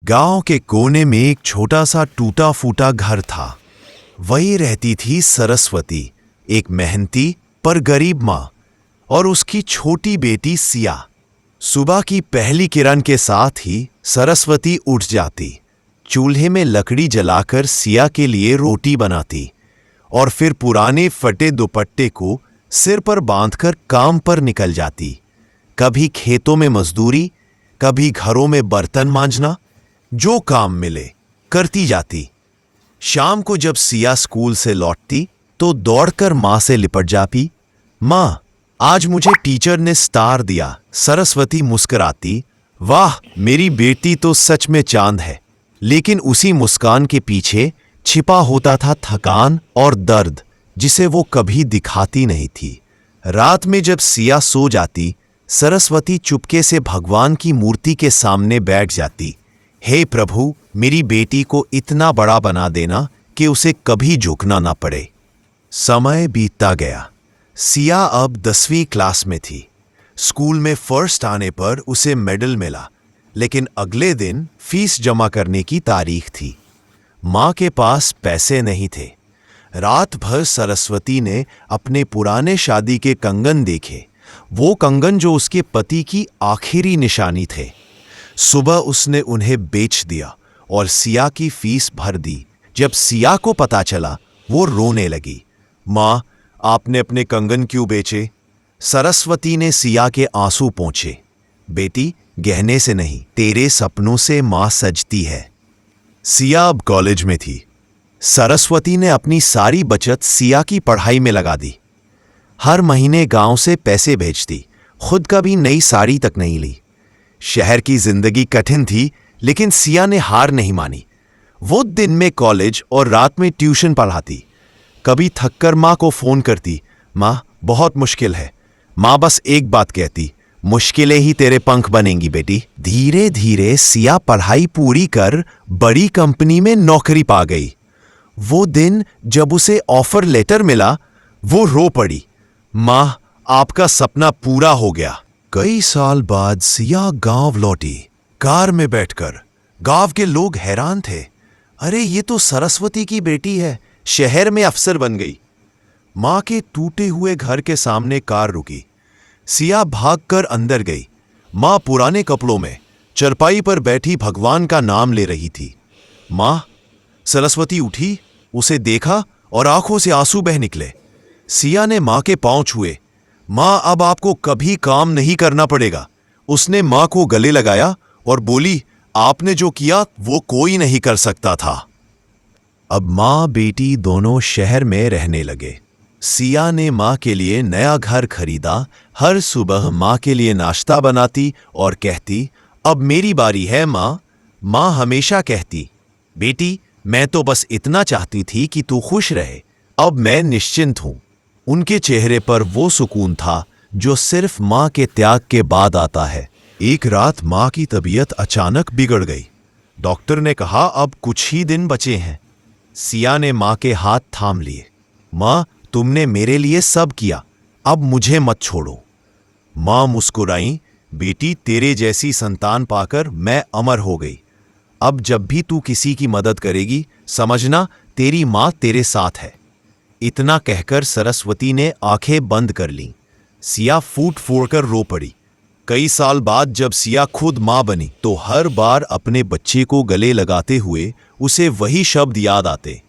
गांव के कोने में एक छोटा सा टूटा फूटा घर था। वही रहती थी सरस्वती, एक मेहनती पर गरीब माँ, और उसकी छोटी बेटी सिया। सुबह की पहली किरण के साथ ही सरस्वती उठ जाती, चूल्हे में लकड़ी जलाकर सिया के लिए रोटी बनाती और फिर पुराने फटे दुपट्टे को सिर पर बांधकर काम पर निकल जाती। कभी खेतों में मजदूरी, कभी घरों में बर्तन मांजना, जो काम मिले करती जाती। शाम को जब सिया स्कूल से लौटती तो दौड़कर माँ से लिपट जाती। माँ, आज मुझे टीचर ने स्टार दिया। सरस्वती मुस्कुराती, वाह, मेरी बेटी तो सच में चांद है। लेकिन उसी मुस्कान के पीछे छिपा होता था थकान और दर्द, जिसे वो कभी दिखाती नहीं थी। रात में जब सिया सो जाती, सरस्वती चुपके से भगवान की मूर्ति के सामने बैठ जाती। हे प्रभु, मेरी बेटी को इतना बड़ा बना देना कि उसे कभी झुकना ना पड़े। समय बीतता गया। सिया अब 10वीं क्लास में थी। स्कूल में फर्स्ट आने पर उसे मेडल मिला, लेकिन अगले दिन फीस जमा करने की तारीख थी। माँ के पास पैसे नहीं थे। रात भर सरस्वती ने अपने पुराने शादी के कंगन देखे, वो कंगन जो उसके पति की आखिरी निशानी थे। सुबह उसने उन्हें बेच दिया और सिया की फीस भर दी। जब सिया को पता चला, वो रोने लगी। माँ, आपने अपने कंगन क्यों बेचे? सरस्वती ने सिया के आंसू पोंछे। बेटी, गहने से नहीं, तेरे सपनों से माँ सजती है। सिया अब कॉलेज में थी। सरस्वती ने अपनी सारी बचत सिया की पढ़ाई में लगा दी। हर महीने गांव से पैसे भेजती, खुद कभी नई साड़ी तक नहीं ली। शहर की जिंदगी कठिन थी, लेकिन सिया ने हार नहीं मानी। वो दिन में कॉलेज और रात में ट्यूशन पढ़ाती। कभी थककर माँ को फोन करती, माँ, बहुत मुश्किल है। माँ बस एक बात कहती, मुश्किलें ही तेरे पंख बनेंगी बेटी। धीरे धीरे सिया पढ़ाई पूरी कर बड़ी कंपनी में नौकरी पा गई। वो दिन जब उसे ऑफर लेटर मिला, वो रो पड़ी। माँ, आपका सपना पूरा हो गया। कई साल बाद सिया गांव लौटी, कार में बैठकर। गांव के लोग हैरान थे। अरे, ये तो सरस्वती की बेटी है, शहर में अफसर बन गई। माँ के टूटे हुए घर के सामने कार रुकी। सिया भागकर अंदर गई। माँ पुराने कपड़ों में चरपाई पर बैठी भगवान का नाम ले रही थी। माँ, सरस्वती उठी, उसे देखा और आंखों से आंसू बह निकले। सिया ने माँ के पांव छुए। माँ, अब आपको कभी काम नहीं करना पड़ेगा। उसने माँ को गले लगाया और बोली, आपने जो किया वो कोई नहीं कर सकता था। अब माँ बेटी दोनों शहर में रहने लगे। सिया ने माँ के लिए नया घर खरीदा। हर सुबह माँ के लिए नाश्ता बनाती और कहती, अब मेरी बारी है माँ। माँ हमेशा कहती, बेटी, मैं तो बस इतना चाहती थी कि तू खुश रहे। अब मैं निश्चिंत हूं। उनके चेहरे पर वो सुकून था जो सिर्फ माँ के त्याग के बाद आता है। एक रात माँ की तबीयत अचानक बिगड़ गई। डॉक्टर ने कहा, अब कुछ ही दिन बचे हैं। सिया ने माँ के हाथ थाम लिए। माँ, तुमने मेरे लिए सब किया, अब मुझे मत छोड़ो। माँ मुस्कुराई, बेटी, तेरे जैसी संतान पाकर मैं अमर हो गई। अब जब भी तू किसी की मदद करेगी, समझना तेरी माँ तेरे साथ है। इतना कहकर सरस्वती ने आंखें बंद कर लीं। सिया फूट फोड़कर रो पड़ी। कई साल बाद जब सिया खुद माँ बनी तो हर बार अपने बच्चे को गले लगाते हुए उसे वही शब्द याद आते,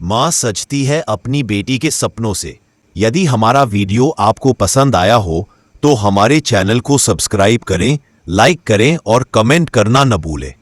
माँ सजती है अपनी बेटी के सपनों से। यदि हमारा वीडियो आपको पसंद आया हो तो हमारे चैनल को सब्सक्राइब करें, लाइक करें और कमेंट करना न भूलें।